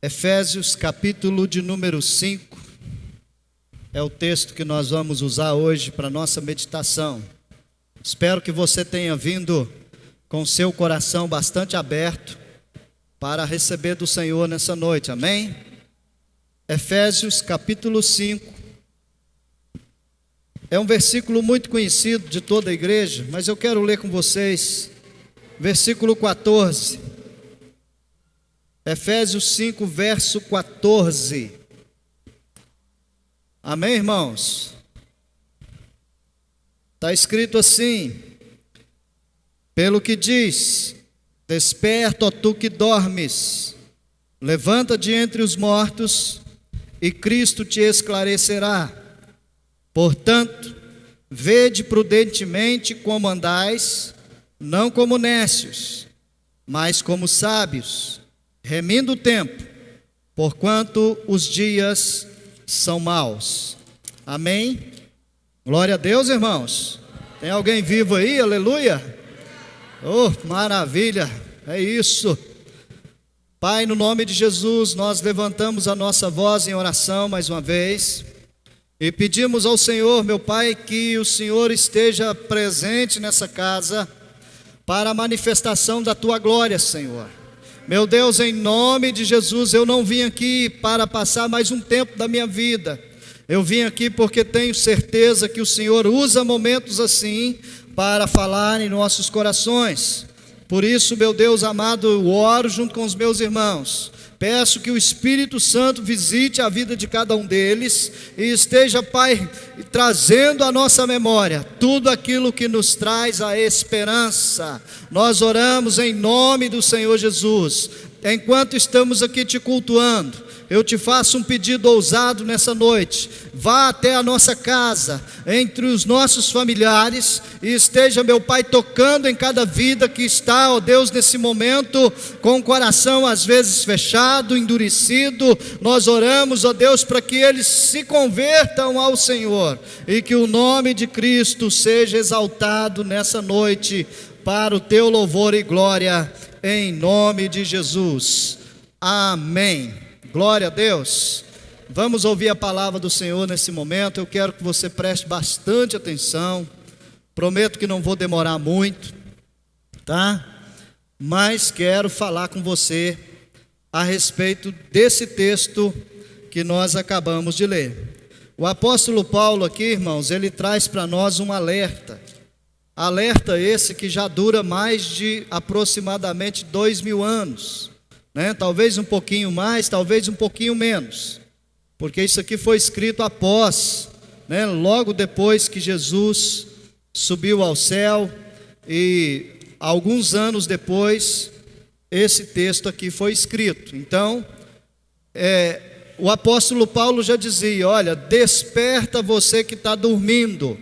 Efésios capítulo de número 5, é o texto que nós vamos usar hoje para nossa meditação. Espero que você tenha vindo com seu coração bastante aberto para receber do Senhor nessa noite, amém? Efésios capítulo 5, é um versículo muito conhecido de toda a igreja, mas eu quero ler com vocês, versículo 14, Efésios 5, verso 14, amém, irmãos? Está escrito assim: pelo que diz, desperta, ó tu que dormes, levanta de entre os mortos, e Cristo te esclarecerá. Portanto, vede prudentemente como andais, não como nécios, mas como sábios, remindo o tempo, porquanto os dias são maus. Amém? Glória a Deus, irmãos. Tem alguém vivo aí? Aleluia. Oh, maravilha, é isso. Pai, no nome de Jesus, nós levantamos a nossa voz em oração mais uma vez e pedimos ao Senhor, meu Pai, que o Senhor esteja presente nessa casa para a manifestação da Tua glória, Senhor. Meu Deus, em nome de Jesus, eu não vim aqui para passar mais um tempo da minha vida. Eu vim aqui porque tenho certeza que o Senhor usa momentos assim para falar em nossos corações. Por isso, meu Deus amado, eu oro junto com os meus irmãos. Peço que o Espírito Santo visite a vida de cada um deles e esteja, Pai, trazendo à nossa memória tudo aquilo que nos traz a esperança. Nós oramos em nome do Senhor Jesus. Enquanto estamos aqui te cultuando, eu te faço um pedido ousado nessa noite. Vá até a nossa casa, entre os nossos familiares, e esteja, meu Pai, tocando em cada vida que está, ó Deus, nesse momento, com o coração às vezes fechado, endurecido. Nós oramos, ó Deus, para que eles se convertam ao Senhor, e que o nome de Cristo seja exaltado nessa noite, para o teu louvor e glória, em nome de Jesus. Amém. Glória a Deus. Vamos ouvir a palavra do Senhor nesse momento. Eu quero que você preste bastante atenção. Prometo que não vou demorar muito, tá? Mas quero falar com você a respeito desse texto que nós acabamos de ler. O apóstolo Paulo aqui, irmãos, ele traz para nós um alerta. Alerta esse que já dura mais de aproximadamente 2000 anos. Talvez um pouquinho mais, talvez um pouquinho menos, porque isso aqui foi escrito após, logo depois que Jesus subiu ao céu, e alguns anos depois, esse texto aqui foi escrito. Então, o apóstolo Paulo já dizia: olha, desperta você que está dormindo,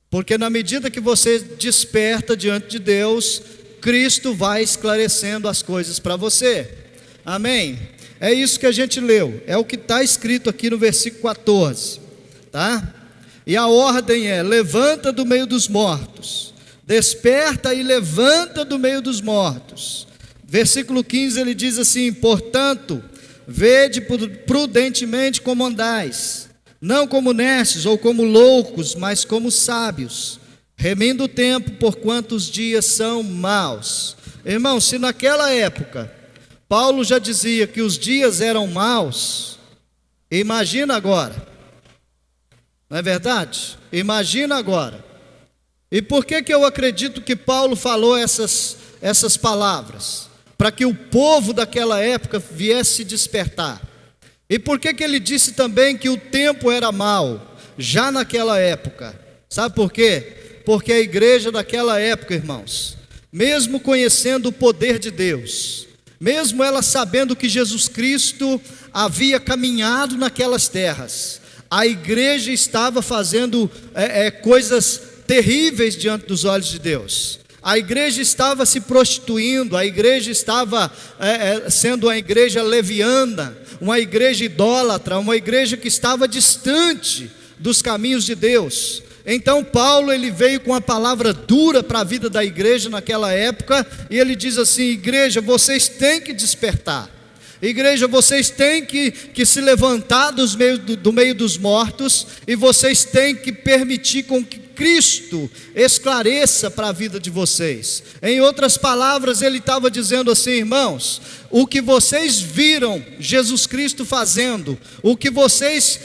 porque na medida que você desperta diante de Deus, Cristo vai esclarecendo as coisas para você. Amém? É isso que a gente leu, é o que está escrito aqui no versículo 14, tá? E a ordem é: levanta do meio dos mortos, desperta e levanta do meio dos mortos. Versículo 15 ele diz assim: portanto, vede prudentemente como andais, não como nécios ou como loucos, mas como sábios, remindo o tempo, porquanto os dias são maus. Irmão, se naquela época Paulo já dizia que os dias eram maus, imagina agora, não é verdade? Imagina agora. E por que eu acredito que Paulo falou essas palavras? Para que o povo daquela época viesse despertar. E por que ele disse também que o tempo era mau, já naquela época? Sabe por quê? Porque a igreja daquela época, irmãos, mesmo conhecendo o poder de Deus, mesmo ela sabendo que Jesus Cristo havia caminhado naquelas terras, a igreja estava fazendo coisas terríveis diante dos olhos de Deus. A igreja estava se prostituindo, a igreja estava sendo uma igreja leviana, uma igreja idólatra, uma igreja que estava distante dos caminhos de Deus. Então Paulo ele veio com a palavra dura para a vida da igreja naquela época, e ele diz assim: igreja, vocês têm que despertar. Igreja, vocês têm que se levantar do meio dos mortos, e vocês têm que permitir com que Cristo esclareça para a vida de vocês. Em outras palavras, ele estava dizendo assim: irmãos, o que vocês viram Jesus Cristo fazendo, o que vocês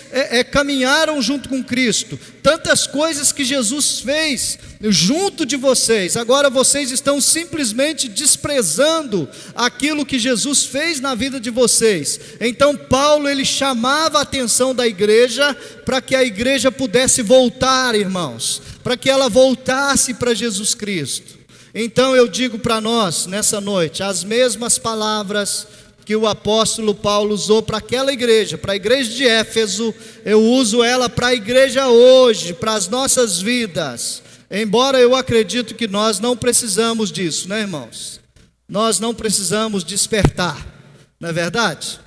caminharam junto com Cristo, tantas coisas que Jesus fez junto de vocês, agora vocês estão simplesmente desprezando aquilo que Jesus fez na vida de vocês. Então Paulo, ele chamava a atenção da igreja para que a igreja pudesse voltar, irmãos, para que ela voltasse para Jesus Cristo. Então eu digo para nós nessa noite as mesmas palavras que o apóstolo Paulo usou para aquela igreja, para a igreja de Éfeso, eu uso ela para a igreja hoje, para as nossas vidas. Embora eu acredito que nós não precisamos disso, né, irmãos? Nós não precisamos despertar, não é verdade?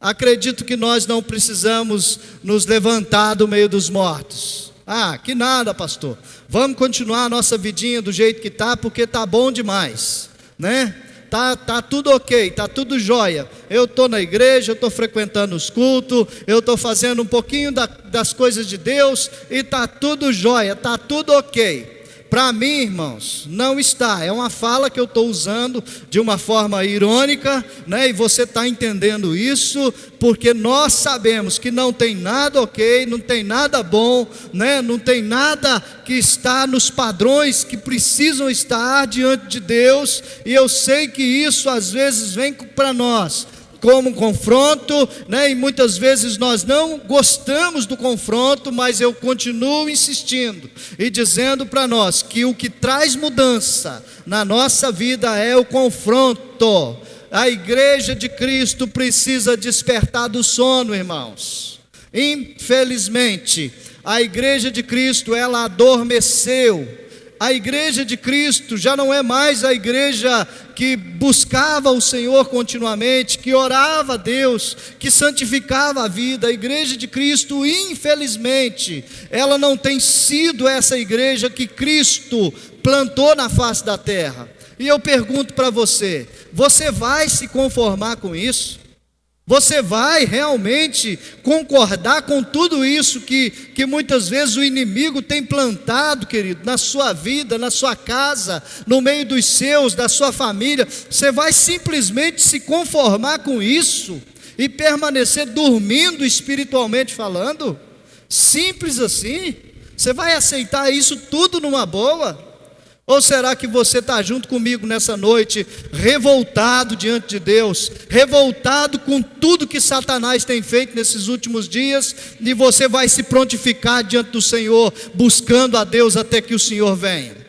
Acredito que nós não precisamos nos levantar do meio dos mortos. Ah, que nada, pastor. Vamos continuar a nossa vidinha do jeito que está, porque está bom demais, né? Tá tudo ok, tá tudo jóia. Eu estou na igreja, eu estou frequentando os cultos, eu estou fazendo um pouquinho das coisas de Deus, e tá tudo jóia, tá tudo ok. Para mim, irmãos, não está. É uma fala que eu estou usando de uma forma irônica, né? E você está entendendo isso, porque nós sabemos que não tem nada ok, não tem nada bom, né? Não tem nada que está nos padrões que precisam estar diante de Deus. E eu sei que isso às vezes vem para nós como um confronto, né? E muitas vezes nós não gostamos do confronto, mas eu continuo insistindo e dizendo para nós que o que traz mudança na nossa vida é o confronto. A igreja de Cristo precisa despertar do sono, irmãos. Infelizmente, a igreja de Cristo, ela adormeceu. A igreja de Cristo já não é mais a igreja que buscava o Senhor continuamente, que orava a Deus, que santificava a vida. A igreja de Cristo, infelizmente, ela não tem sido essa igreja que Cristo plantou na face da terra. E eu pergunto para você: você vai se conformar com isso? Você vai realmente concordar com tudo isso que muitas vezes o inimigo tem plantado, querido, na sua vida, na sua casa, no meio dos seus, da sua família? Você vai simplesmente se conformar com isso e permanecer dormindo espiritualmente falando? Simples assim? Você vai aceitar isso tudo numa boa? Ou será que você está junto comigo nessa noite, revoltado diante de Deus, revoltado com tudo que Satanás tem feito nesses últimos dias, e você vai se prontificar diante do Senhor, buscando a Deus até que o Senhor venha?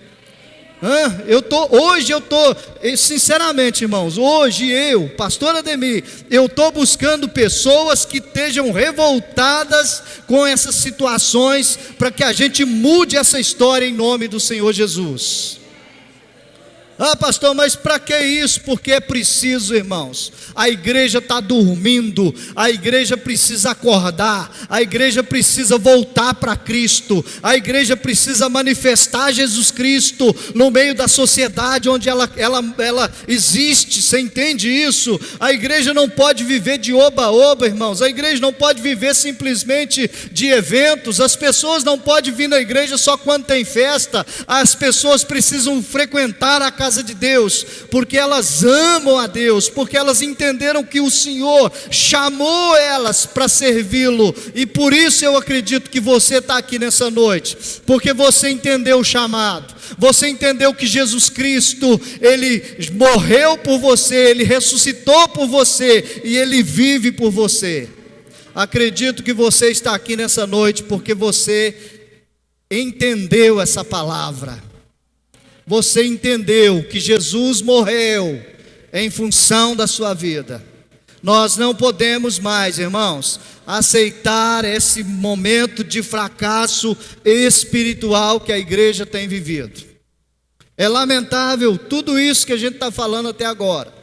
Hoje eu estou, sinceramente, irmãos, hoje eu, pastor Ademir, eu estou buscando pessoas que estejam revoltadas com essas situações, para que a gente mude essa história em nome do Senhor Jesus. Ah, pastor, mas para que isso? Porque é preciso, irmãos. A igreja está dormindo, a igreja precisa acordar, a igreja precisa voltar para Cristo, a igreja precisa manifestar Jesus Cristo no meio da sociedade onde ela existe. Você entende isso? A igreja não pode viver de oba-oba, irmãos. A igreja não pode viver simplesmente de eventos. As pessoas não podem vir na igreja só quando tem festa. As pessoas precisam frequentar a casa de Deus, porque elas amam a Deus, porque elas entenderam que o Senhor chamou elas para servi-lo. E por isso eu acredito que você está aqui nessa noite, porque você entendeu o chamado, você entendeu que Jesus Cristo, Ele morreu por você, Ele ressuscitou por você, e Ele vive por você. Acredito que você está aqui nessa noite porque você entendeu essa palavra. Você entendeu que Jesus morreu em função da sua vida. Nós não podemos mais, irmãos, aceitar esse momento de fracasso espiritual que a igreja tem vivido. É lamentável tudo isso que a gente está falando até agora,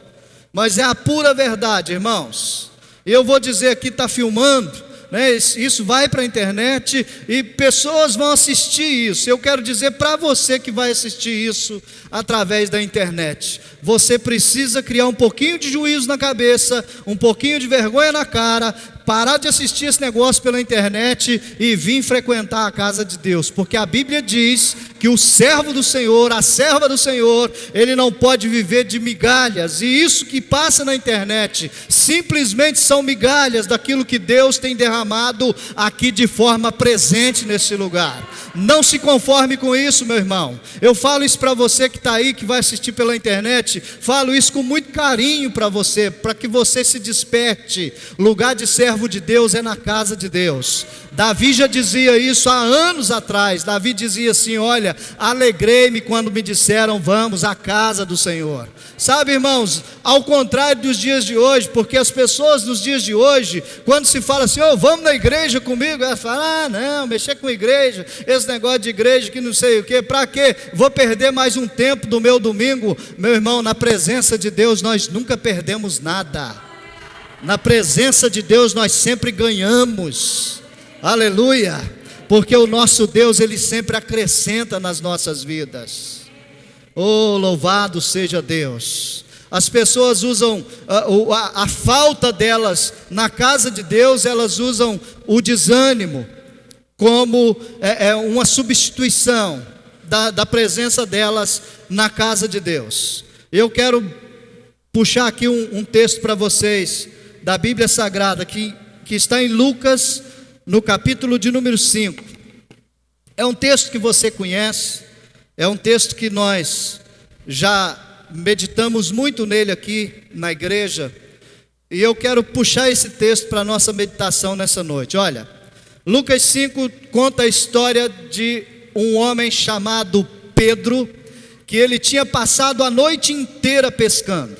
mas é a pura verdade, irmãos. Eu vou dizer aqui, está filmando, né? Isso vai para a internet e pessoas vão assistir isso. Eu quero dizer para você que vai assistir isso através da internet: você precisa criar um pouquinho de juízo na cabeça, um pouquinho de vergonha na cara, parar de assistir esse negócio pela internet e vir frequentar a casa de Deus, porque a Bíblia diz que o servo do Senhor, a serva do Senhor, ele não pode viver de migalhas, e isso que passa na internet simplesmente são migalhas daquilo que Deus tem derramado aqui de forma presente nesse lugar. Não se conforme com isso, meu irmão. Eu falo isso para você que está aí, que vai assistir pela internet, falo isso com muito carinho para você, para que você se desperte. Lugar de servo de Deus é na casa de Deus. Davi já dizia isso há anos atrás. Davi dizia assim: olha, alegrei-me quando me disseram vamos à casa do Senhor. Sabe, irmãos, ao contrário dos dias de hoje, porque as pessoas nos dias de hoje, quando se fala assim, vamos na igreja comigo, elas falam, não, mexer com igreja, esse negócio de igreja que não sei o que, para quê? Vou perder mais um tempo do meu domingo. Meu irmão, na presença de Deus nós nunca perdemos nada. Na presença de Deus nós sempre ganhamos. Aleluia, porque o nosso Deus, ele sempre acrescenta nas nossas vidas. Oh, louvado seja Deus. As pessoas usam a falta delas na casa de Deus, elas usam o desânimo como uma substituição da presença delas na casa de Deus. Eu quero puxar aqui um texto para vocês da Bíblia Sagrada, que está em Lucas, no capítulo de número 5, é um texto que você conhece, é um texto que nós já meditamos muito nele aqui na igreja, e eu quero puxar esse texto para a nossa meditação nessa noite. Olha, Lucas 5 conta a história de um homem chamado Pedro, que ele tinha passado a noite inteira pescando.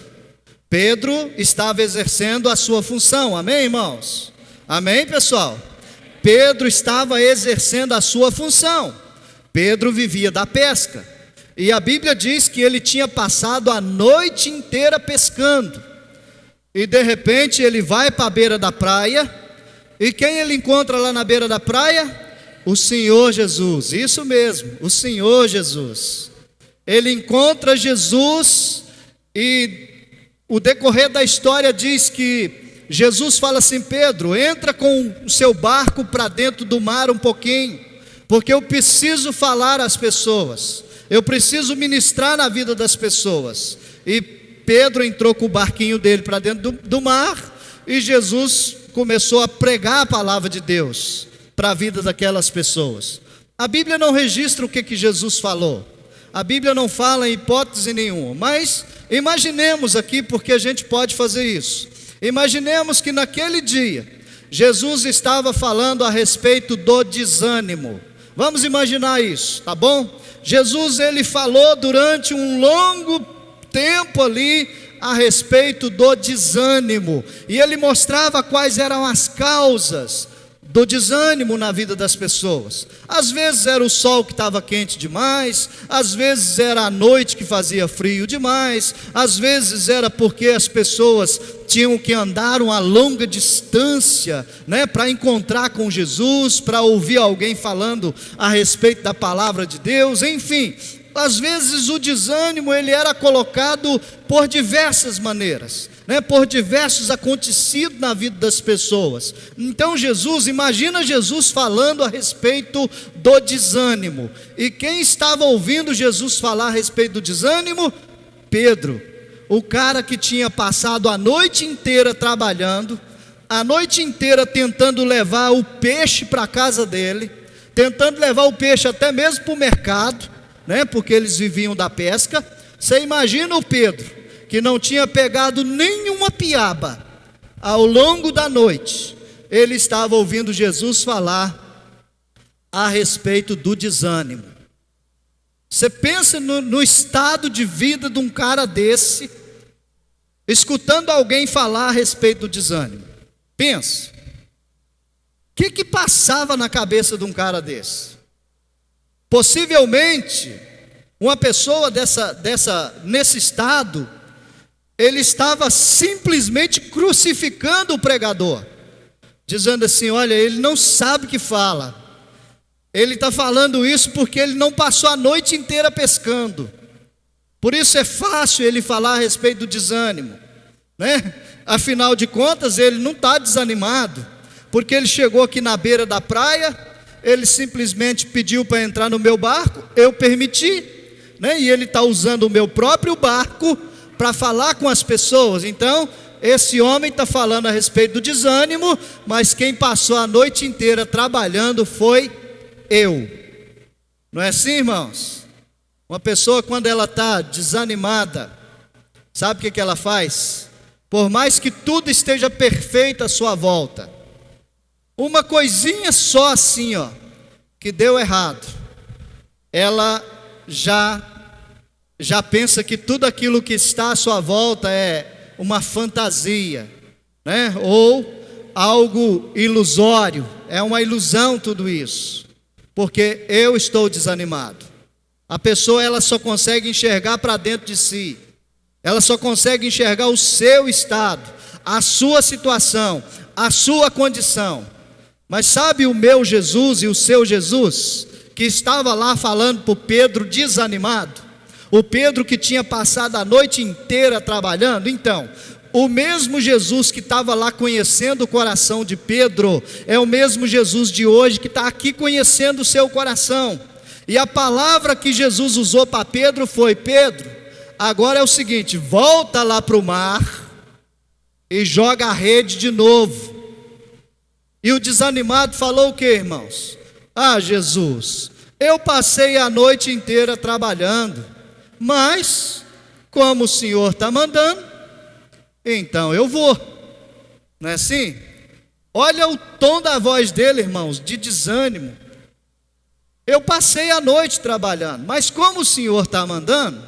Pedro estava exercendo a sua função, amém, irmãos? Amém, pessoal? Pedro estava exercendo a sua função. Pedro vivia da pesca, e a Bíblia diz que ele tinha passado a noite inteira pescando, e de repente ele vai para a beira da praia, e quem ele encontra lá na beira da praia? O Senhor Jesus, isso mesmo, o Senhor Jesus. Ele encontra Jesus, e o decorrer da história diz que Jesus fala assim: Pedro, entra com o seu barco para dentro do mar um pouquinho, porque eu preciso falar às pessoas, eu preciso ministrar na vida das pessoas. E Pedro entrou com o barquinho dele para dentro do mar, e Jesus começou a pregar a palavra de Deus para a vida daquelas pessoas. A Bíblia não registra o que Jesus falou, a Bíblia não fala em hipótese nenhuma, mas imaginemos aqui, porque a gente pode fazer isso. Imaginemos que naquele dia Jesus estava falando a respeito do desânimo. Vamos imaginar isso, tá bom? Jesus, ele falou durante um longo tempo ali a respeito do desânimo, e ele mostrava quais eram as causas do desânimo na vida das pessoas. Às vezes era o sol que estava quente demais, às vezes era a noite que fazia frio demais, às vezes era porque as pessoas tinham que andar uma longa distância, né, para encontrar com Jesus, para ouvir alguém falando a respeito da palavra de Deus. Enfim, às vezes o desânimo ele era colocado por diversas maneiras, né, por diversos acontecidos na vida das pessoas. Então Jesus, imagina Jesus falando a respeito do desânimo, e quem estava ouvindo Jesus falar a respeito do desânimo? Pedro, o cara que tinha passado a noite inteira trabalhando, a noite inteira tentando levar o peixe para a casa dele, tentando levar o peixe até mesmo para o mercado, né, porque eles viviam da pesca. Você imagina o Pedro, que não tinha pegado nenhuma piaba ao longo da noite, ele estava ouvindo Jesus falar a respeito do desânimo. Você pensa no estado de vida de um cara desse, escutando alguém falar a respeito do desânimo. Pensa, o que passava na cabeça de um cara desse? Possivelmente, uma pessoa nesse estado, ele estava simplesmente crucificando o pregador, dizendo assim: olha, ele não sabe o que fala. Ele está falando isso porque ele não passou a noite inteira pescando. Por isso é fácil ele falar a respeito do desânimo, né? Afinal de contas, ele não está desanimado, porque ele chegou aqui na beira da praia, ele simplesmente pediu para entrar no meu barco, eu permiti, né? E ele está usando o meu próprio barco para falar com as pessoas. Então, esse homem está falando a respeito do desânimo, mas quem passou a noite inteira trabalhando foi eu. Não é assim, irmãos? Uma pessoa, quando ela está desanimada, sabe o que ela faz? Por mais que tudo esteja perfeito à sua volta, uma coisinha só assim, ó, que deu errado, ela já pensa que tudo aquilo que está à sua volta é uma fantasia, né? Ou algo ilusório, é uma ilusão tudo isso, porque eu estou desanimado. A pessoa, ela só consegue enxergar para dentro de si, ela só consegue enxergar o seu estado, a sua situação, a sua condição. Mas sabe o meu Jesus e o seu Jesus, que estava lá falando para o Pedro desanimado, o Pedro que tinha passado a noite inteira trabalhando? Então, o mesmo Jesus que estava lá conhecendo o coração de Pedro, é o mesmo Jesus de hoje que está aqui conhecendo o seu coração. E a palavra que Jesus usou para Pedro foi: Pedro, agora é o seguinte, volta lá para o mar e joga a rede de novo. E o desanimado falou o que, irmãos? Ah, Jesus, eu passei a noite inteira trabalhando, mas como o Senhor está mandando, então eu vou. Não é assim? Olha o tom da voz dele, irmãos, de desânimo. Eu passei a noite trabalhando, mas como o Senhor está mandando,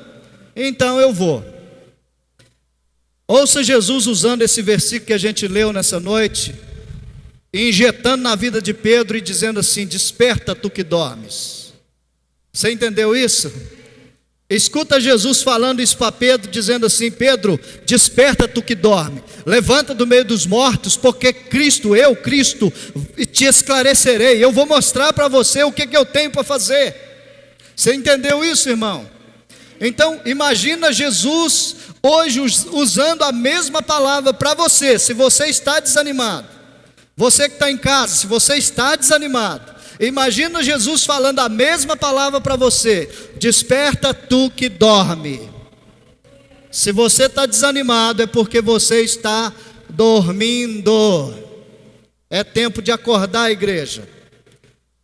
então eu vou. Ouça Jesus usando esse versículo que a gente leu nessa noite, injetando na vida de Pedro e dizendo assim: desperta tu que dormes. Você entendeu isso? Escuta Jesus falando isso para Pedro, dizendo assim: Pedro, desperta tu que dorme, levanta do meio dos mortos, porque Cristo, te esclarecerei, eu vou mostrar para você o que eu tenho para fazer. Você entendeu isso, irmão? Então, imagina Jesus hoje usando a mesma palavra para você. Se você está desanimado, você que está em casa, se você está desanimado, imagina Jesus falando a mesma palavra para você: desperta tu que dorme. Se você está desanimado, é porque você está dormindo. É tempo de acordar, igreja.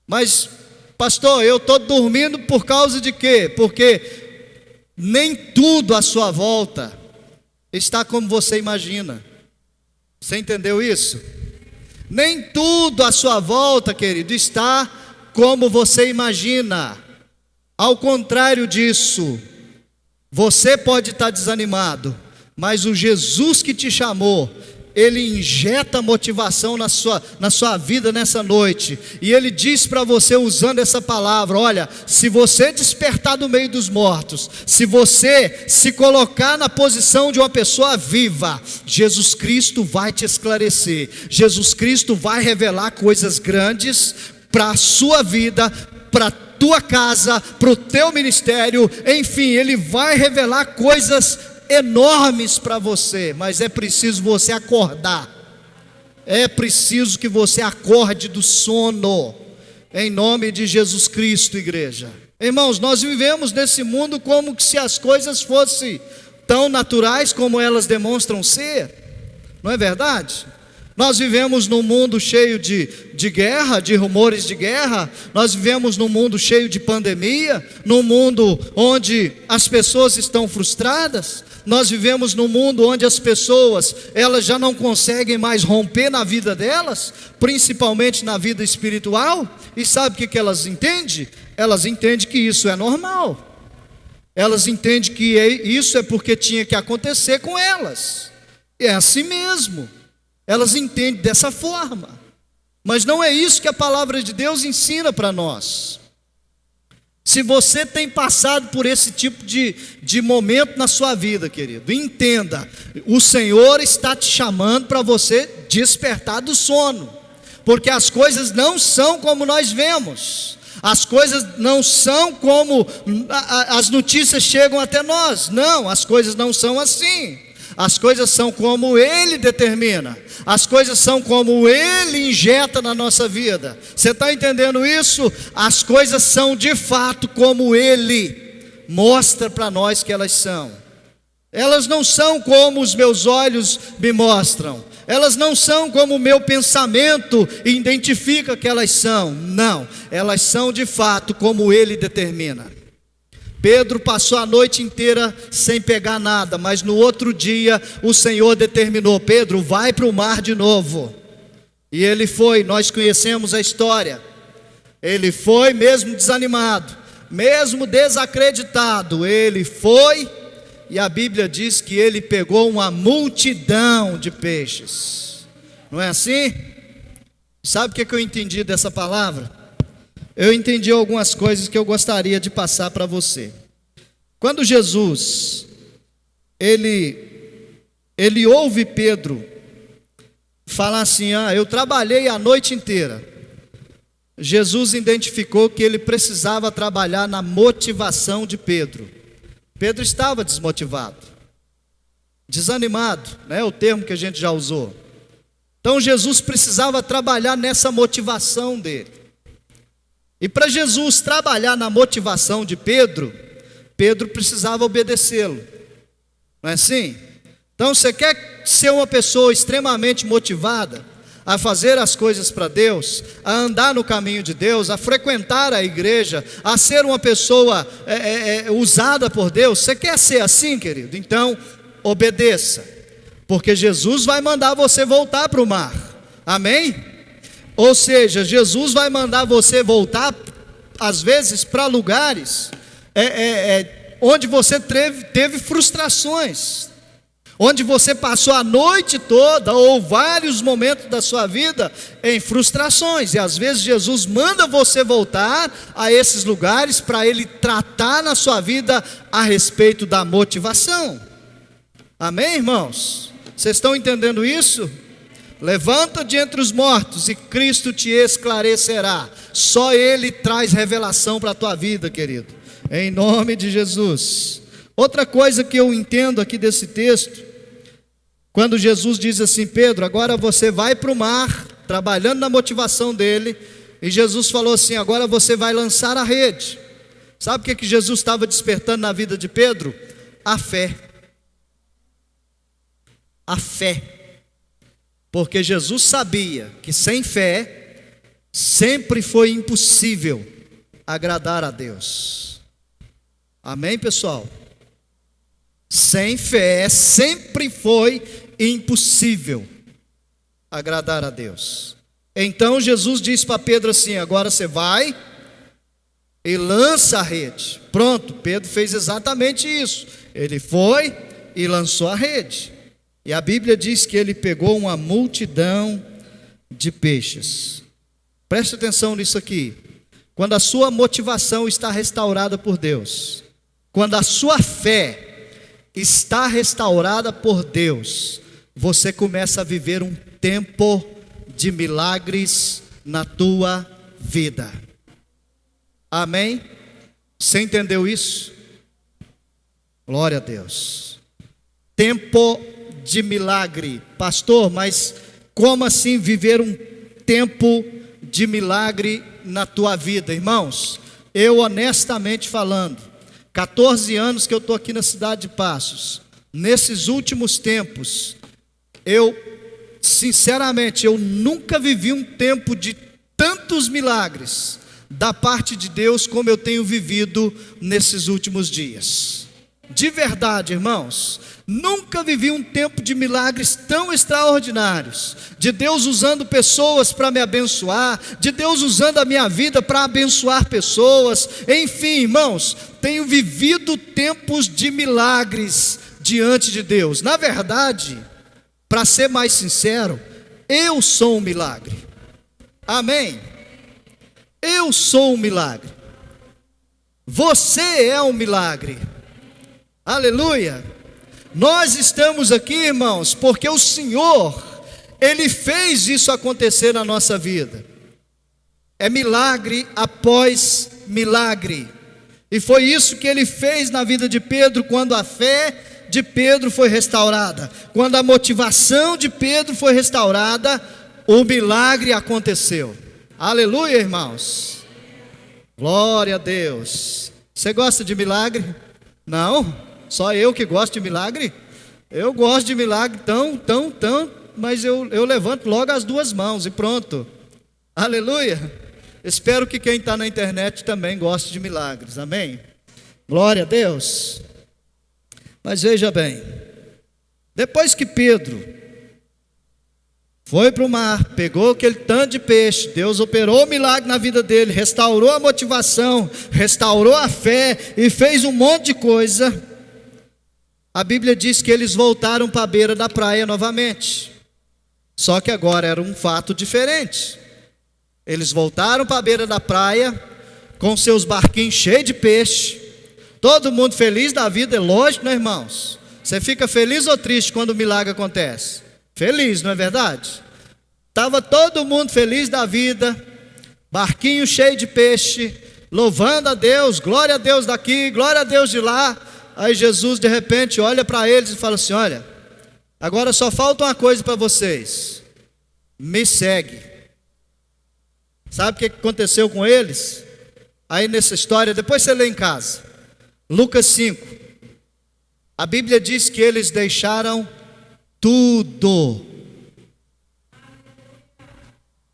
Mas, pastor, eu estou dormindo por causa de quê? Porque nem tudo à sua volta está como você imagina. Você entendeu isso? Nem tudo à sua volta, querido, está como você imagina. Ao contrário disso, você pode estar desanimado, mas o Jesus que te chamou, Ele injeta motivação na sua vida nessa noite, e Ele diz para você, usando essa palavra: olha, se você despertar do meio dos mortos, se você se colocar na posição de uma pessoa viva, Jesus Cristo vai te esclarecer, Jesus Cristo vai revelar coisas grandes para a sua vida, para a tua casa, para o teu ministério, enfim, Ele vai revelar coisas enormes para você, mas é preciso você acordar, é preciso que você acorde do sono, em nome de Jesus Cristo, igreja. Irmãos, nós vivemos nesse mundo como que se as coisas fossem tão naturais como elas demonstram ser, não é verdade? Nós vivemos num mundo cheio de guerra, de rumores de guerra. Nós vivemos num mundo cheio de pandemia, num mundo onde as pessoas estão frustradas. Nós vivemos num mundo onde as pessoas, elas já não conseguem mais romper na vida delas, principalmente na vida espiritual. E sabe o que elas entendem? Elas entendem que isso é normal. Elas entendem que isso é porque tinha que acontecer com elas. É assim mesmo. Elas entendem dessa forma, mas não é isso que a palavra de Deus ensina para nós. Se você tem passado por esse tipo de momento na sua vida, querido, entenda, o Senhor está te chamando para você despertar do sono. porque as coisas não são como nós vemos. As coisas não são como as notícias chegam até nós. Não, as coisas não são assim. As coisas são como Ele determina. As coisas são como Ele injeta na nossa vida. Você está entendendo isso? As coisas são de fato como Ele mostra para nós que elas são. Elas não são como os meus olhos me mostram. Elas não são como o meu pensamento identifica que elas são. Não, elas são de fato como Ele determina. Pedro passou a noite inteira sem pegar nada, mas no outro dia o Senhor determinou: Pedro, vai para o mar de novo. E ele foi, nós conhecemos a história. Ele foi mesmo desanimado, mesmo desacreditado, ele foi, e a Bíblia diz que ele pegou uma multidão de peixes. Não é assim? Sabe o que eu entendi dessa palavra? Eu entendi algumas coisas que eu gostaria de passar para você. Quando Jesus, ele ouve Pedro falar assim: eu trabalhei a noite inteira. Jesus identificou que ele precisava trabalhar na motivação de Pedro. Pedro estava desmotivado, desanimado, né? O termo que a gente já usou. Então Jesus precisava trabalhar nessa motivação dele. E para Jesus trabalhar na motivação de Pedro, Pedro precisava obedecê-lo. Não é assim? Então você quer ser uma pessoa extremamente motivada a fazer as coisas para Deus, a andar no caminho de Deus, a frequentar a igreja, a ser uma pessoa usada por Deus? Você quer ser assim, querido? Então obedeça, porque Jesus vai mandar você voltar para o mar. Amém? Ou seja, Jesus vai mandar você voltar, às vezes, para lugares onde você teve frustrações, onde você passou a noite toda, ou vários momentos da sua vida, em frustrações. E às vezes Jesus manda você voltar a esses lugares, para Ele tratar na sua vida a respeito da motivação. Amém, irmãos? Vocês estão entendendo isso? Levanta de entre os mortos e Cristo te esclarecerá. Só Ele traz revelação para a tua vida, querido, em nome de Jesus. Outra coisa que eu entendo aqui desse texto, quando Jesus diz assim: Pedro, agora você vai para o mar, trabalhando na motivação dele, e Jesus falou assim: agora você vai lançar a rede. Sabe o que Jesus estava despertando na vida de Pedro? A fé. A fé. Porque Jesus sabia que sem fé sempre foi impossível agradar a Deus. Amém, pessoal? Sem fé sempre foi impossível agradar a Deus. Então Jesus disse para Pedro assim: agora você vai e lança a rede. Pronto, Pedro fez exatamente isso. Ele foi e lançou a rede. E a Bíblia diz que ele pegou uma multidão de peixes. Preste atenção nisso aqui. Quando a sua motivação está restaurada por Deus, quando a sua fé está restaurada por Deus, você começa a viver um tempo de milagres na tua vida. Amém? Você entendeu isso? Glória a Deus. Tempo de milagre. Pastor, mas como assim viver um tempo de milagre na tua vida? Irmãos, eu honestamente falando, 14 anos que eu estou aqui na cidade de Passos, nesses últimos tempos, sinceramente, eu nunca vivi um tempo de tantos milagres da parte de Deus como eu tenho vivido nesses últimos dias. De verdade, irmãos, nunca vivi um tempo de milagres tão extraordinários, de Deus usando pessoas para me abençoar, de Deus usando a minha vida para abençoar pessoas. Enfim, irmãos, tenho vivido tempos de milagres diante de Deus. Na verdade, para ser mais sincero, eu sou um milagre. Amém? Eu sou um milagre. Você é um milagre. Aleluia. Nós estamos aqui, irmãos, porque o Senhor, Ele fez isso acontecer na nossa vida. É milagre após milagre. E foi isso que ele fez na vida de Pedro, quando a fé de Pedro foi restaurada. Quando a motivação de Pedro foi restaurada, o milagre aconteceu. Aleluia, irmãos. Glória a Deus. Você gosta de milagre? Não? Só eu que gosto de milagre? Eu gosto de milagre mas eu levanto logo as duas mãos e pronto. Aleluia. Espero que quem está na internet também goste de milagres, amém? Glória a Deus. Mas veja bem, depois que Pedro foi para o mar, pegou aquele tanto de peixe, Deus operou o milagre na vida dele, restaurou a motivação, restaurou a fé e fez um monte de coisa. A Bíblia diz que eles voltaram para a beira da praia novamente. Só que agora era um fato diferente. Eles voltaram para a beira da praia, com seus barquinhos cheios de peixe, todo mundo feliz da vida, é lógico, né, irmãos? Você fica feliz ou triste quando o milagre acontece? Feliz, não é verdade? Estava todo mundo feliz da vida, barquinho cheio de peixe, louvando a Deus, glória a Deus daqui, glória a Deus de lá. Aí Jesus de repente olha para eles e fala assim: olha, agora só falta uma coisa para vocês, me segue. Sabe o que aconteceu com eles? Aí nessa história, depois você lê em casa, Lucas 5, a Bíblia diz que eles deixaram tudo.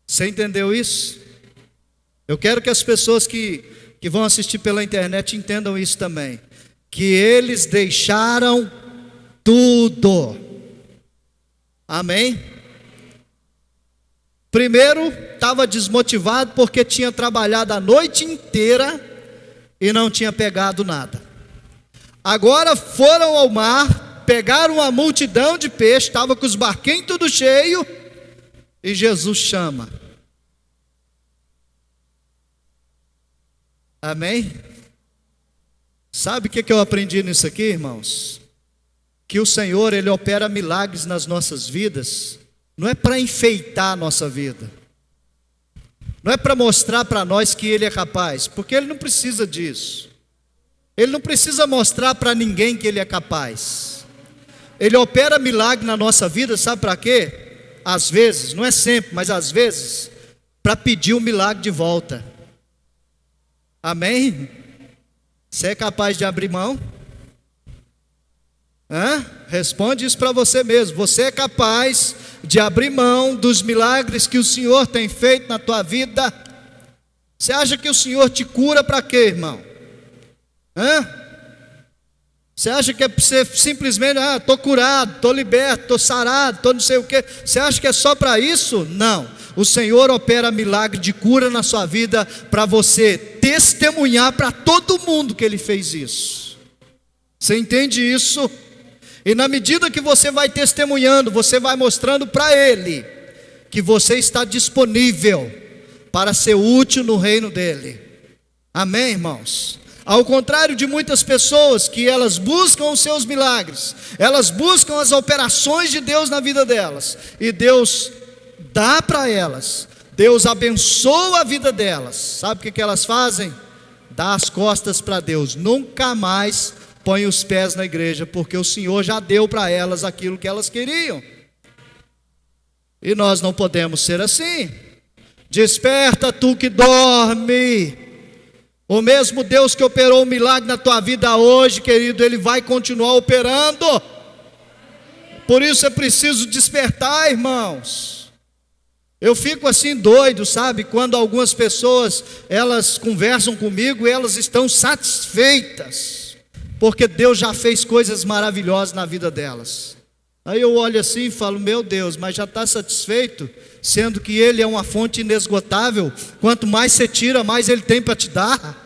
Você entendeu isso? Eu quero que as pessoas que vão assistir pela internet entendam isso também, que eles deixaram tudo. Amém? Primeiro, estava desmotivado porque tinha trabalhado a noite inteira e não tinha pegado nada. Agora foram ao mar, pegaram uma multidão de peixe, estava com os barquinhos tudo cheio, e Jesus chama. Amém? Sabe o que eu aprendi nisso aqui, irmãos? Que o Senhor, Ele opera milagres nas nossas vidas, não é para enfeitar a nossa vida, não é para mostrar para nós que Ele é capaz, porque Ele não precisa disso. Ele não precisa mostrar para ninguém que Ele é capaz. Ele opera milagre na nossa vida, sabe para quê? Às vezes, não é sempre, mas às vezes, para pedir o milagre de volta. Amém? Você é capaz de abrir mão? Responde isso para você mesmo. Você é capaz de abrir mão dos milagres que o Senhor tem feito na tua vida? Você acha que o Senhor te cura para quê, irmão? Você acha que é para você simplesmente, estou curado, estou liberto, estou sarado, estou não sei o quê? Você acha que é só para isso? Não. O Senhor opera milagre de cura na sua vida para você testemunhar para todo mundo que Ele fez isso. Você entende isso? E na medida que você vai testemunhando, você vai mostrando para Ele que você está disponível para ser útil no reino dEle. Amém, irmãos? Ao contrário de muitas pessoas que elas buscam os seus milagres, elas buscam as operações de Deus na vida delas, e Deus dá para elas, Deus abençoa a vida delas. Sabe o que elas fazem? Dá as costas para Deus, nunca mais põe os pés na igreja, porque o Senhor já deu para elas aquilo que elas queriam. E nós não podemos ser assim. Desperta tu que dorme. O mesmo Deus que operou um milagre na tua vida hoje, querido, Ele vai continuar operando. Por isso é preciso despertar, irmãos. Eu fico assim doido, sabe, quando algumas pessoas, elas conversam comigo e elas estão satisfeitas, porque Deus já fez coisas maravilhosas na vida delas. Aí eu olho assim e falo: meu Deus, mas já está satisfeito? Sendo que Ele é uma fonte inesgotável, quanto mais você tira, mais Ele tem para te dar.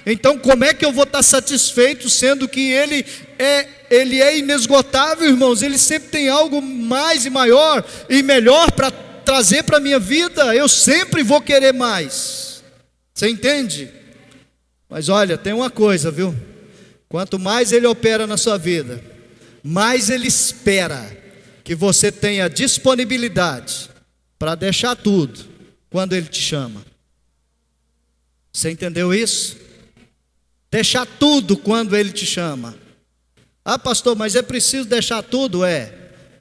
Então como é que eu vou estar satisfeito, sendo que Ele é inesgotável, irmãos? Ele sempre tem algo mais e maior e melhor para trazer para a minha vida. Eu sempre vou querer mais. Você entende? Mas olha, tem uma coisa, viu? Quanto mais Ele opera na sua vida, mais Ele espera que que você tenha disponibilidade para deixar tudo quando Ele te chama. Você entendeu isso? Deixar tudo quando Ele te chama. Ah, pastor, mas é preciso deixar tudo?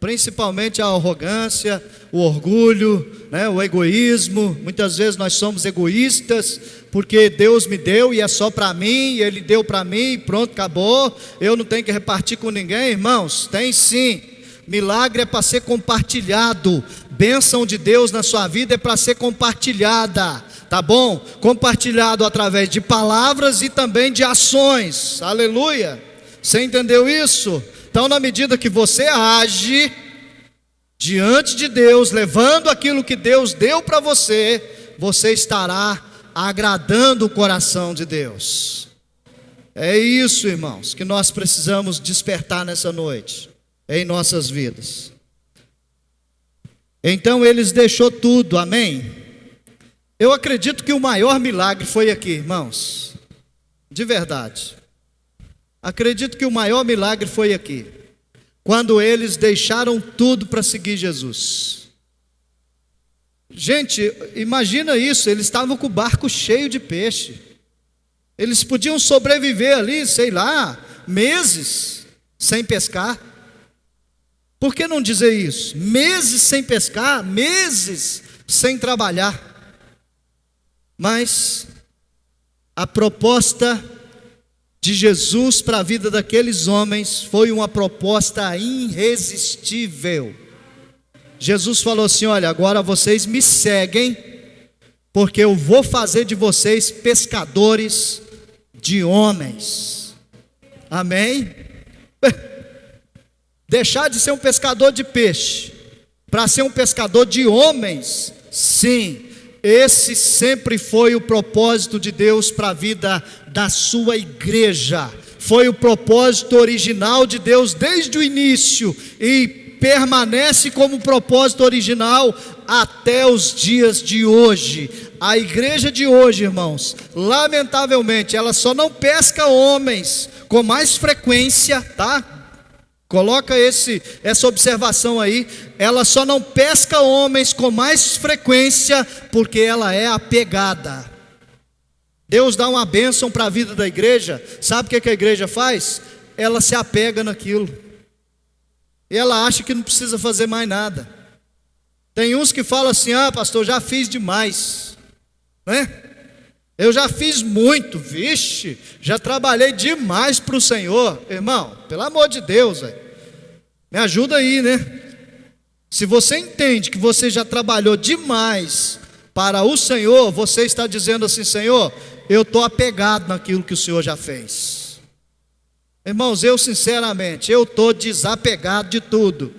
Principalmente a arrogância, o orgulho, o egoísmo. Muitas vezes nós somos egoístas, porque Deus me deu e é só para mim, e Ele deu para mim e pronto, acabou. Eu não tenho que repartir com ninguém. Irmãos, tem sim. Milagre é para ser compartilhado. Bênção de Deus na sua vida é para ser compartilhada, tá bom? Compartilhado através de palavras e também de ações. Aleluia. Você entendeu isso? Então, na medida que você age diante de Deus, levando aquilo que Deus deu para você, você estará agradando o coração de Deus. É isso, irmãos, que nós precisamos despertar nessa noite, em nossas vidas. Então, eles deixou tudo, amém? Eu acredito que o maior milagre foi aqui, irmãos, de verdade. Acredito que o maior milagre foi aqui, quando eles deixaram tudo para seguir Jesus. Gente, imagina isso, eles estavam com o barco cheio de peixe. Eles podiam sobreviver ali, sei lá, meses sem pescar. Por que não dizer isso? Meses sem pescar, meses sem trabalhar. Mas a proposta de Jesus para a vida daqueles homens foi uma proposta irresistível. Jesus falou assim: olha, agora vocês me seguem, porque eu vou fazer de vocês pescadores de homens. Amém? Deixar de ser um pescador de peixe para ser um pescador de homens, sim. Esse sempre foi o propósito de Deus para a vida da sua igreja. Foi o propósito original de Deus desde o início e permanece como propósito original até os dias de hoje. A igreja de hoje, irmãos, lamentavelmente, ela só não pesca homens com mais frequência, tá? Coloca essa observação aí. Ela só não pesca homens com mais frequência porque ela é apegada. Deus dá uma bênção para a vida da igreja. Sabe o que a igreja faz? Ela se apega naquilo. E ela acha que não precisa fazer mais nada. Tem uns que falam assim: ah, pastor, já fiz demais, né? Eu já fiz muito, vixe, já trabalhei demais para o Senhor. Irmão, pelo amor de Deus, me ajuda aí, né? Se você entende que você já trabalhou demais para o Senhor, você está dizendo assim: Senhor, eu estou apegado naquilo que o Senhor já fez. Irmãos, eu sinceramente, eu estou desapegado de tudo.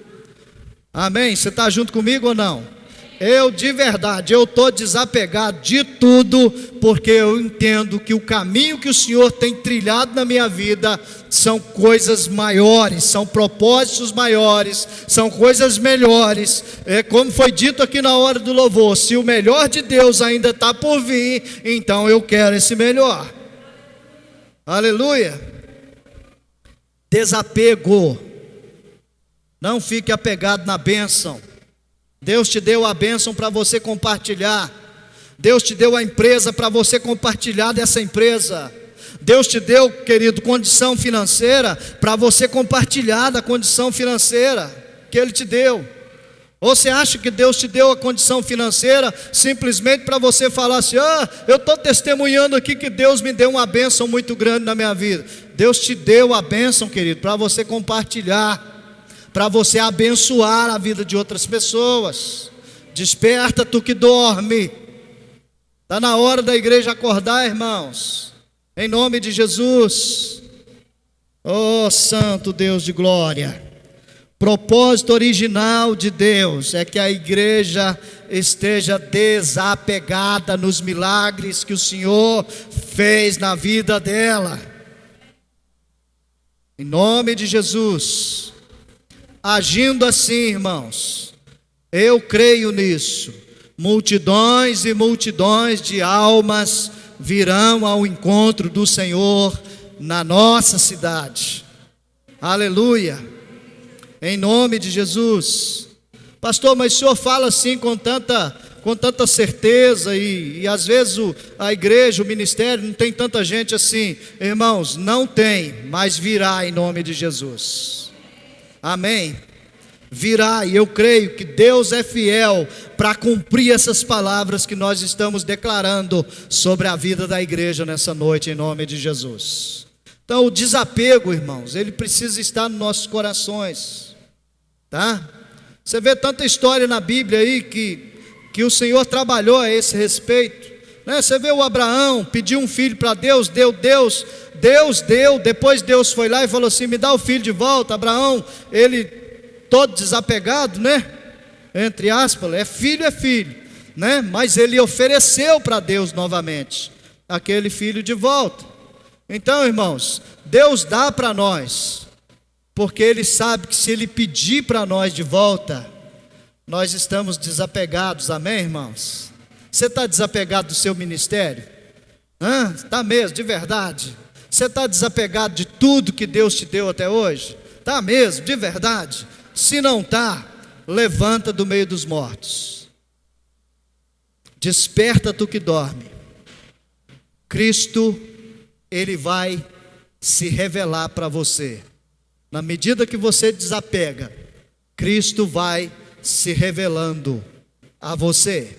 Amém? Você está junto comigo ou não? Eu de verdade, eu estou desapegado de tudo, porque eu entendo que o caminho que o Senhor tem trilhado na minha vida são coisas maiores, são propósitos maiores, são coisas melhores. É como foi dito aqui na hora do louvor: se o melhor de Deus ainda está por vir, então eu quero esse melhor. Aleluia. Desapego. Não fique apegado na bênção. Deus te deu a bênção para você compartilhar. Deus te deu a empresa para você compartilhar dessa empresa. Deus te deu, querido, condição financeira para você compartilhar da condição financeira que Ele te deu. Ou você acha que Deus te deu a condição financeira simplesmente para você falar assim: ah, eu estou testemunhando aqui que Deus me deu uma bênção muito grande na minha vida. Deus te deu a bênção, querido, para você compartilhar, para você abençoar a vida de outras pessoas. Desperta, tu que dorme. Está na hora da igreja acordar, irmãos, em nome de Jesus. Oh, Santo Deus de glória. Propósito original de Deus é que a igreja esteja desapegada nos milagres que o Senhor fez na vida dela. Em nome de Jesus. Agindo assim, irmãos, eu creio nisso. Multidões e multidões de almas virão ao encontro do Senhor na nossa cidade. Aleluia. em nome de Jesus. Pastor, mas o senhor fala assim com tanta certeza e às vezes a igreja, o ministério não tem tanta gente assim. Irmãos, não tem, mas virá em nome de Jesus. Amém? Virá, e eu creio que Deus é fiel para cumprir essas palavras que nós estamos declarando sobre a vida da igreja nessa noite, em nome de Jesus. Então o desapego, irmãos, ele precisa estar nos nossos corações, tá? Você vê tanta história na Bíblia aí que o Senhor trabalhou a esse respeito, né? Você vê o Abraão, pediu um filho para Deus, Deus deu, depois Deus foi lá e falou assim, me dá o filho de volta. Abraão, ele todo desapegado, né? Entre aspas, é filho, né? Mas ele ofereceu para Deus novamente aquele filho de volta. Então, irmãos, Deus dá para nós, porque Ele sabe que se Ele pedir para nós de volta, nós estamos desapegados, amém, irmãos? Você está desapegado do seu ministério? Está mesmo, de verdade? Você está desapegado de tudo que Deus te deu até hoje? Está mesmo, de verdade? Se não está, levanta do meio dos mortos. Desperta tu que dorme. Cristo, Ele vai se revelar para você. Na medida que você desapega, Cristo vai se revelando a você.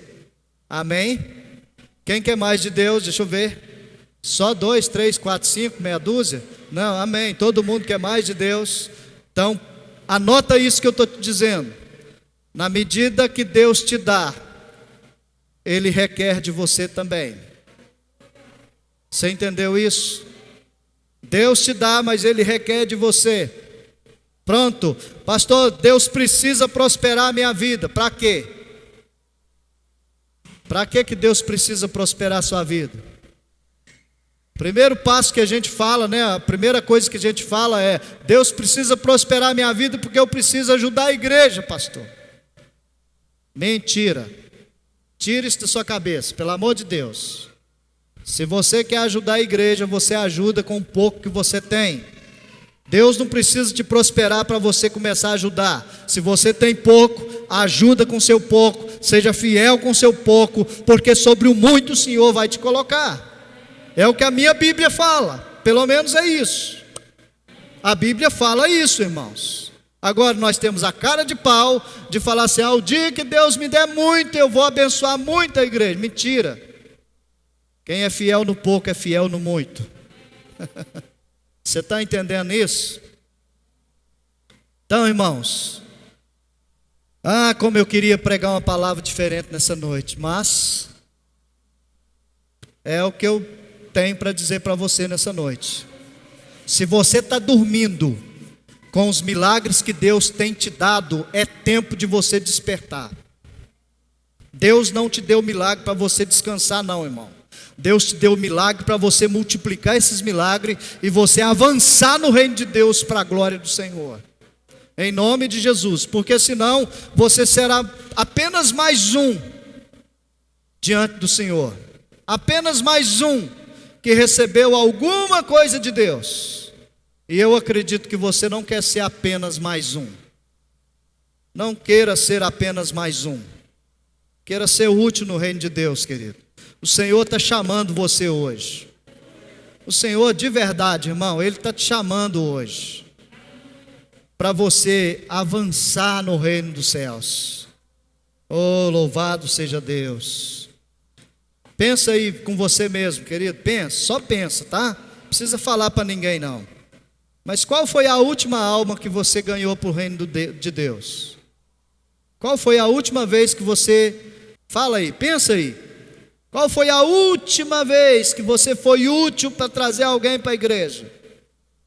Amém? Quem quer mais de Deus? Deixa eu ver. Só 2, 3, 4, 5, meia dúzia? Não, amém. Todo mundo quer mais de Deus. Então, anota isso que eu estou te dizendo. Na medida que Deus te dá, Ele requer de você também. Você entendeu isso? Deus te dá, mas Ele requer de você. Pronto, pastor, Deus precisa prosperar a minha vida. Para quê? Para que Deus precisa prosperar a sua vida? Primeiro passo que a gente fala, né? A primeira coisa que a gente fala é: Deus precisa prosperar a minha vida porque eu preciso ajudar a igreja, pastor. Mentira. Tira isso da sua cabeça, pelo amor de Deus. Se você quer ajudar a igreja, você ajuda com o pouco que você tem. Deus não precisa te prosperar para você começar a ajudar. Se você tem pouco, ajuda com seu pouco, seja fiel com seu pouco, porque sobre o muito o Senhor vai te colocar. É o que a minha Bíblia fala, pelo menos é isso. A Bíblia fala isso, irmãos. Agora nós temos a cara de pau de falar assim: o dia que Deus me der muito, eu vou abençoar muito a igreja. Mentira. Quem é fiel no pouco é fiel no muito. Você está entendendo isso? Então, irmãos, como eu queria pregar uma palavra diferente nessa noite, mas é o que eu tenho para dizer para você nessa noite. Se você está dormindo com os milagres que Deus tem te dado, é tempo de você despertar. Deus não te deu milagre para você descansar, não, irmão. Deus te deu milagre para você multiplicar esses milagres e você avançar no reino de Deus para a glória do Senhor. Em nome de Jesus, porque senão você será apenas mais um diante do Senhor. Apenas mais um que recebeu alguma coisa de Deus. E eu acredito que você não quer ser apenas mais um. Não queira ser apenas mais um. Queira ser útil no reino de Deus, querido. O Senhor está chamando você hoje. O Senhor de verdade, irmão, Ele está te chamando hoje para você avançar no reino dos céus. Oh, louvado seja Deus. Pensa aí com você mesmo, querido. Pensa, só pensa, tá? Não precisa falar para ninguém não. Mas qual foi a última alma que você ganhou para o reino de Deus? Qual foi a última vez que você... Fala aí, pensa aí. Qual foi a última vez que você foi útil para trazer alguém para a igreja?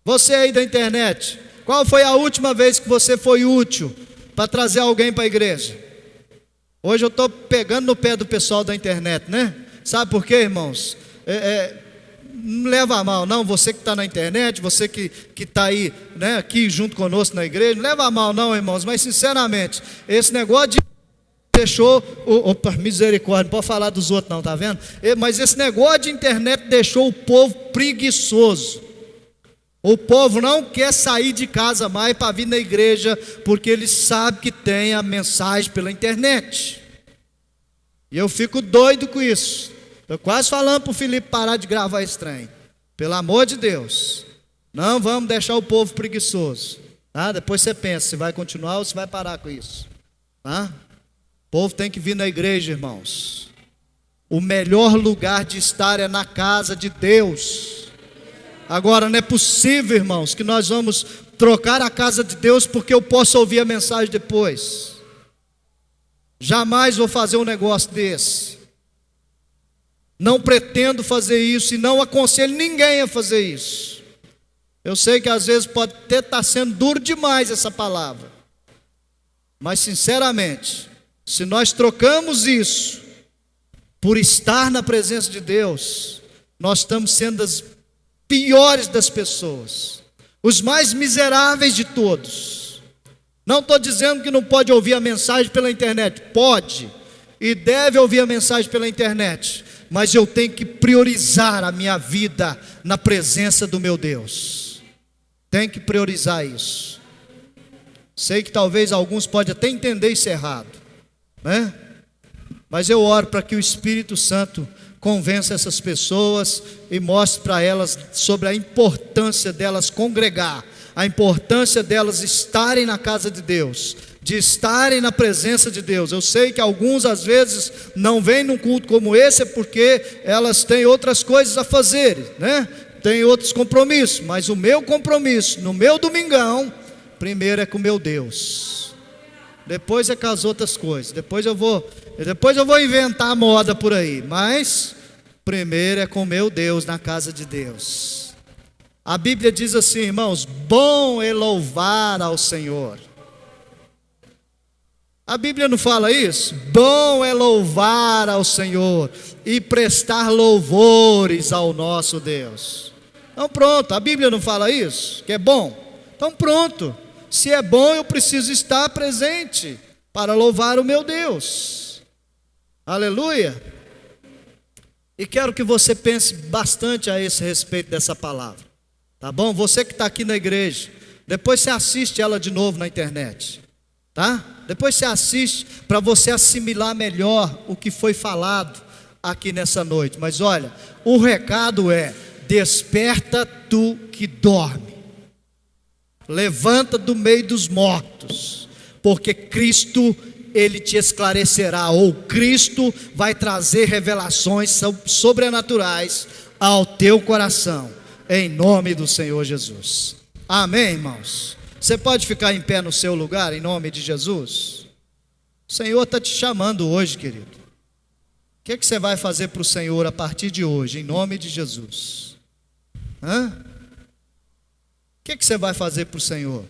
Você aí da internet, qual foi a última vez que você foi útil para trazer alguém para a igreja? Hoje eu estou pegando no pé do pessoal da internet, né? Sabe por quê, irmãos? Não leva a mal, não, você que está na internet, você que está aí, né, aqui junto conosco na igreja, não leva a mal não, irmãos, mas sinceramente, esse negócio de deixou, opa, misericórdia, não pode falar dos outros não, tá vendo? Mas esse negócio de internet deixou o povo preguiçoso. O povo não quer sair de casa mais para vir na igreja, porque ele sabe que tem a mensagem pela internet. E eu fico doido com isso. Estou quase falando para o Felipe parar de gravar esse trem. Pelo amor de Deus, não vamos deixar o povo preguiçoso, tá? Depois você pensa se vai continuar ou se vai parar com isso, tá? O povo tem que vir na igreja, irmãos. O melhor lugar de estar é na casa de Deus. Agora não é possível, irmãos, que nós vamos trocar a casa de Deus porque eu posso ouvir a mensagem depois. Jamais vou fazer um negócio desse. Não pretendo fazer isso e não aconselho ninguém a fazer isso. Eu sei que às vezes pode até estar sendo duro demais essa palavra, mas sinceramente, se nós trocamos isso por estar na presença de Deus, nós estamos sendo as piores das pessoas, os mais miseráveis de todos. Não estou dizendo que não pode ouvir a mensagem pela internet, pode e deve ouvir a mensagem pela internet, mas eu tenho que priorizar a minha vida na presença do meu Deus. Tem que priorizar isso. Sei que talvez alguns podem até entender isso errado, né? Mas eu oro para que o Espírito Santo convença essas pessoas e mostre para elas sobre a importância delas congregar, a importância delas estarem na casa de Deus, de estarem na presença de Deus. Eu sei que alguns às vezes não vêm num culto como esse, é porque elas têm outras coisas a fazer, né? Tem outros compromissos, mas o meu compromisso no meu domingão, primeiro é com o meu Deus, depois é com as outras coisas, depois eu vou inventar moda por aí, mas primeiro é com o meu Deus, na casa de Deus. A Bíblia diz assim, irmãos: bom é louvar ao Senhor. A Bíblia não fala isso? Bom é louvar ao Senhor e prestar louvores ao nosso Deus. Então pronto, a Bíblia não fala isso? Que é bom? Então pronto, se é bom eu preciso estar presente para louvar o meu Deus. Aleluia. E quero que você pense bastante a esse respeito dessa palavra, tá bom? Você que está aqui na igreja, depois você assiste ela de novo na internet, tá? Depois você assiste para você assimilar melhor o que foi falado aqui nessa noite. Mas olha, o recado é: desperta tu que dorme, levanta do meio dos mortos, porque Cristo, Ele te esclarecerá, ou Cristo vai trazer revelações sobrenaturais ao teu coração, em nome do Senhor Jesus. Amém, irmãos? Você pode ficar em pé no seu lugar, em nome de Jesus? O Senhor está te chamando hoje, querido. O que você vai fazer para o Senhor a partir de hoje, em nome de Jesus? O que você vai fazer para o Senhor?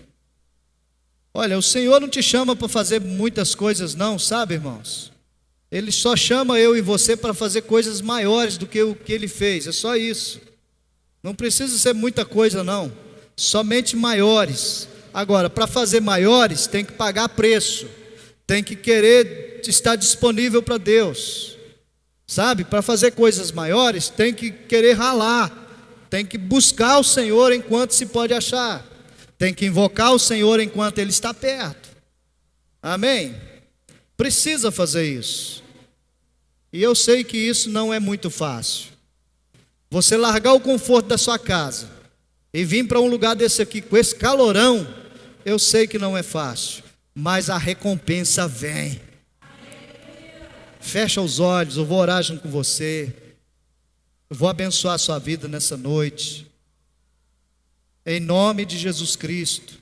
Olha, o Senhor não te chama para fazer muitas coisas não, sabe, irmãos? Ele só chama eu e você para fazer coisas maiores do que o que Ele fez, é só isso. Não precisa ser muita coisa não, somente maiores. Agora, para fazer maiores tem que pagar preço, tem que querer estar disponível para Deus, sabe? Para fazer coisas maiores tem que querer ralar, tem que buscar o Senhor enquanto se pode achar, tem que invocar o Senhor enquanto Ele está perto. Amém? Precisa fazer isso. E eu sei que isso não é muito fácil. Você largar o conforto da sua casa e vir para um lugar desse aqui com esse calorão, eu sei que não é fácil, mas a recompensa vem. Fecha os olhos, eu vou orar junto com você. Eu vou abençoar a sua vida nessa noite, em nome de Jesus Cristo.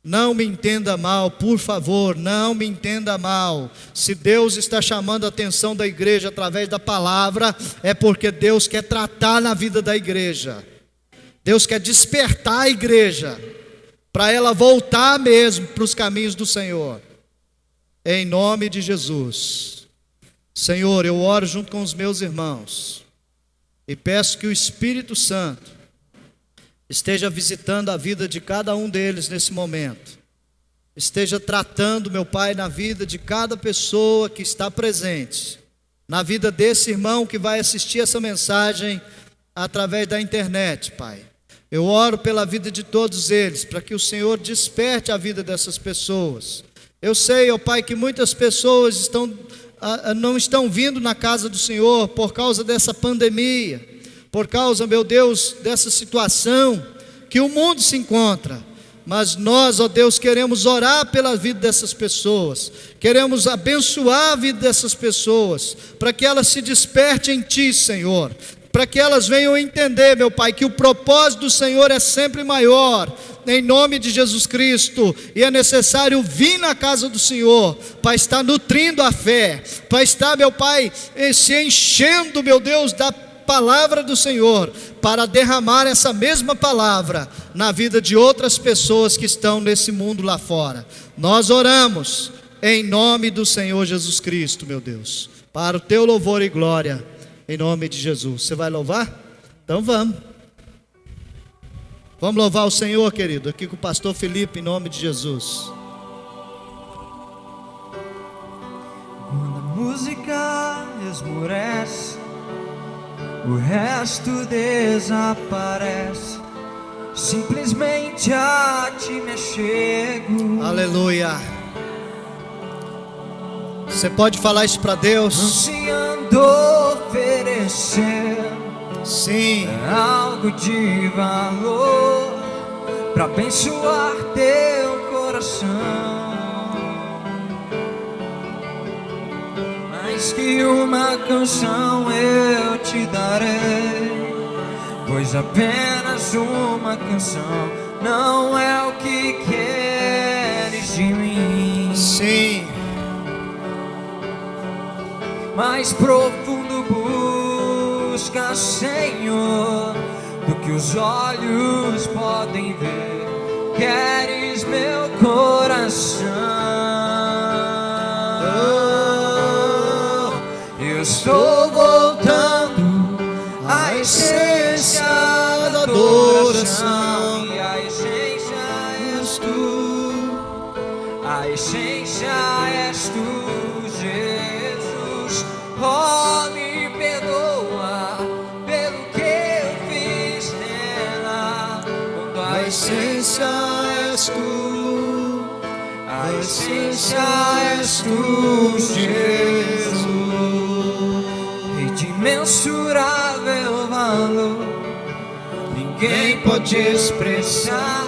Não me entenda mal, por favor, não me entenda mal. Se Deus está chamando a atenção da igreja através da palavra, é porque Deus quer tratar na vida da igreja. Deus quer despertar a igreja, para ela voltar mesmo para os caminhos do Senhor, em nome de Jesus. Senhor, eu oro junto com os meus irmãos e peço que o Espírito Santo esteja visitando a vida de cada um deles nesse momento, esteja tratando, meu Pai, na vida de cada pessoa que está presente, na vida desse irmão que vai assistir essa mensagem através da internet, Pai. Eu oro pela vida de todos eles, para que o Senhor desperte a vida dessas pessoas. Eu sei, ó Pai, que muitas pessoas não estão vindo na casa do Senhor por causa dessa pandemia, por causa, meu Deus, dessa situação que o mundo se encontra. Mas nós, ó Deus, queremos orar pela vida dessas pessoas, queremos abençoar a vida dessas pessoas, para que elas se despertem em Ti, Senhor, para que elas venham entender, meu Pai, que o propósito do Senhor é sempre maior, em nome de Jesus Cristo, e é necessário vir na casa do Senhor, para estar nutrindo a fé, para estar, meu Pai, se enchendo, meu Deus, da palavra do Senhor, para derramar essa mesma palavra na vida de outras pessoas que estão nesse mundo lá fora. Nós oramos em nome do Senhor Jesus Cristo, meu Deus, para o Teu louvor e glória, em nome de Jesus. Você vai louvar? Então vamos. Vamos louvar o Senhor, querido, aqui com o pastor Felipe, em nome de Jesus. Quando a música esmorece, o resto desaparece, simplesmente a Ti me achego. Aleluia. Você pode falar isso para Deus? Ansiando oferecer, sim, algo de valor para abençoar Teu coração. Mais que uma canção eu te darei, pois apenas uma canção não é o que queres de mim. sim. Mais profundo busca, Senhor, do que os olhos podem ver. Queres meu coração. Eu estou voltando à essência da adoração, e a essência és Tu. A essência és Tu, Jesus. Oh, me perdoa pelo que eu fiz nela. Quando a essência és Tu, a essência és Tu, Jesus. E de imensurável valor, ninguém pode expressar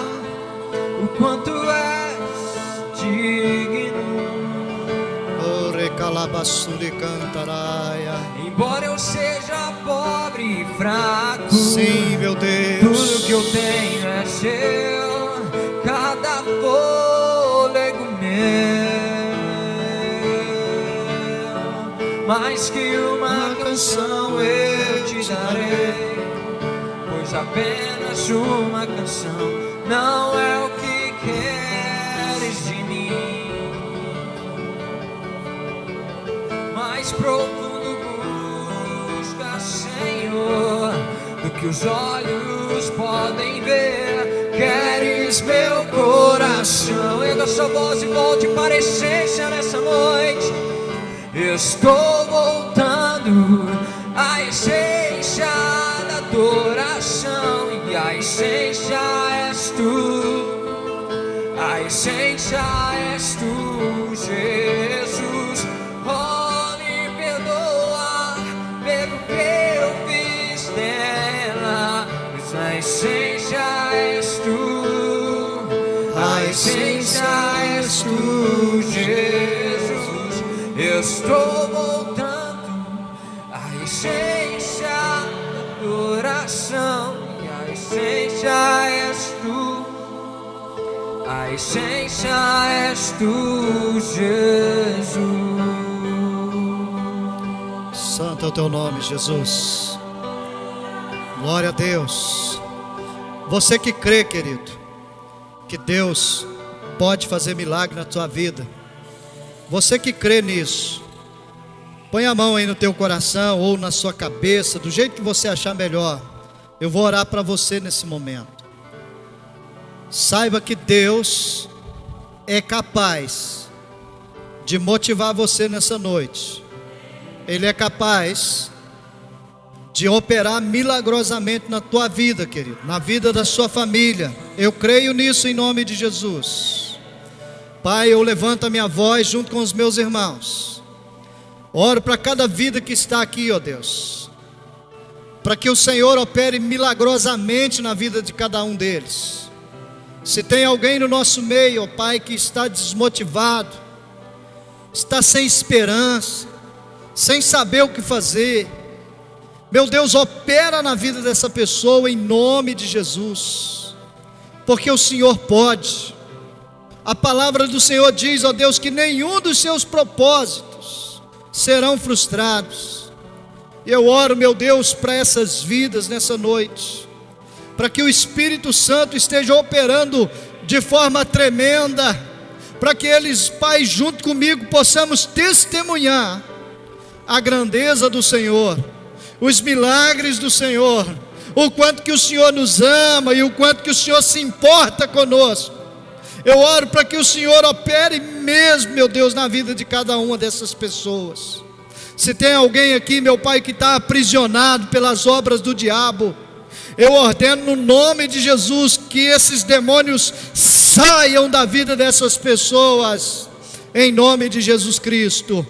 o quanto és digno. Embora eu seja pobre e fraco, sim, meu Deus, tudo que eu tenho é Seu, cada fôlego meu. Mais que uma canção eu te darei, pois apenas uma canção não é o que queres de mim. Mais profundo busca, Senhor, do que os olhos podem ver. Queres meu coração. Erga sua voz e volte para a essência nessa noite. Estou voltando à essência da adoração, e a essência és Tu. A essência és Tu, Jesus. Oh, me perdoa pelo que eu fiz dela, mas a essência és Tu. A essência és Tu, Jesus. Estou voltando à essência da adoração, e a essência és Tu. A essência és Tu, Jesus. Santo é o Teu nome, Jesus. Glória a Deus. Você que crê, querido, que Deus pode fazer milagre na tua vida, você que crê nisso, põe a mão aí no teu coração ou na sua cabeça, do jeito que você achar melhor. Eu vou orar para você nesse momento. Saiba que Deus é capaz de motivar você nessa noite. Ele é capaz de operar milagrosamente na tua vida, querido, na vida da sua família. Eu creio nisso em nome de Jesus. Pai, eu levanto a minha voz junto com os meus irmãos. Oro para cada vida que está aqui, ó Deus, para que o Senhor opere milagrosamente na vida de cada um deles. Se tem alguém no nosso meio, ó Pai, que está desmotivado, está sem esperança, sem saber o que fazer, meu Deus, opera na vida dessa pessoa em nome de Jesus, porque o Senhor pode. A palavra do Senhor diz, ó Deus, que nenhum dos seus propósitos serão frustrados. Eu oro, meu Deus, para essas vidas nessa noite, para que o Espírito Santo esteja operando de forma tremenda, para que eles, Pai, junto comigo, possamos testemunhar a grandeza do Senhor, os milagres do Senhor, o quanto que o Senhor nos ama e o quanto que o Senhor se importa conosco. Eu oro para que o Senhor opere mesmo, meu Deus, na vida de cada uma dessas pessoas. Se tem alguém aqui, meu Pai, que está aprisionado pelas obras do diabo, eu ordeno no nome de Jesus que esses demônios saiam da vida dessas pessoas, em nome de Jesus Cristo.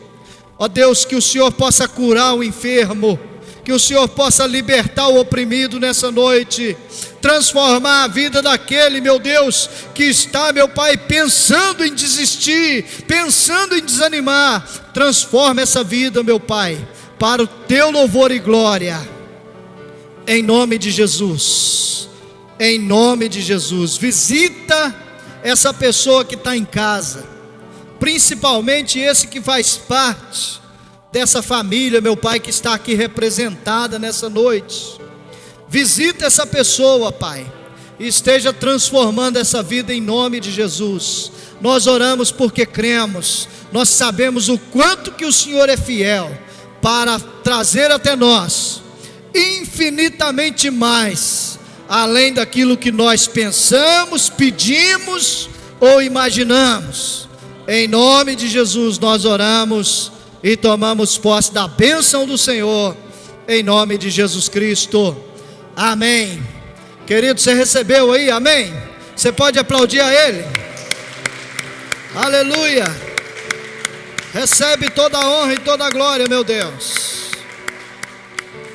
Ó Deus, que o Senhor possa curar o enfermo, que o Senhor possa libertar o oprimido nessa noite, transformar a vida daquele, meu Deus, que está, meu Pai, pensando em desistir, pensando em desanimar. Transforma essa vida, meu Pai, para o teu louvor e glória, em nome de Jesus, em nome de Jesus. Visita essa pessoa que está em casa, principalmente esse que faz parte dessa família, meu Pai, que está aqui representada nessa noite. Visita essa pessoa, Pai, e esteja transformando essa vida em nome de Jesus. Nós oramos porque cremos, nós sabemos o quanto que o Senhor é fiel para trazer até nós infinitamente mais, além daquilo que nós pensamos, pedimos ou imaginamos. Em nome de Jesus nós oramos e tomamos posse da bênção do Senhor, em nome de Jesus Cristo, amém. Querido, você recebeu aí, amém? Você pode aplaudir a Ele, aleluia. Recebe toda a honra e toda a glória, meu Deus,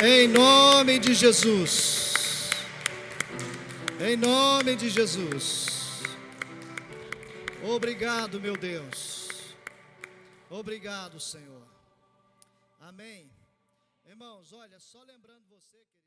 em nome de Jesus, em nome de Jesus. Obrigado, meu Deus. Obrigado, Senhor. Amém. Irmãos, olha, só lembrando você que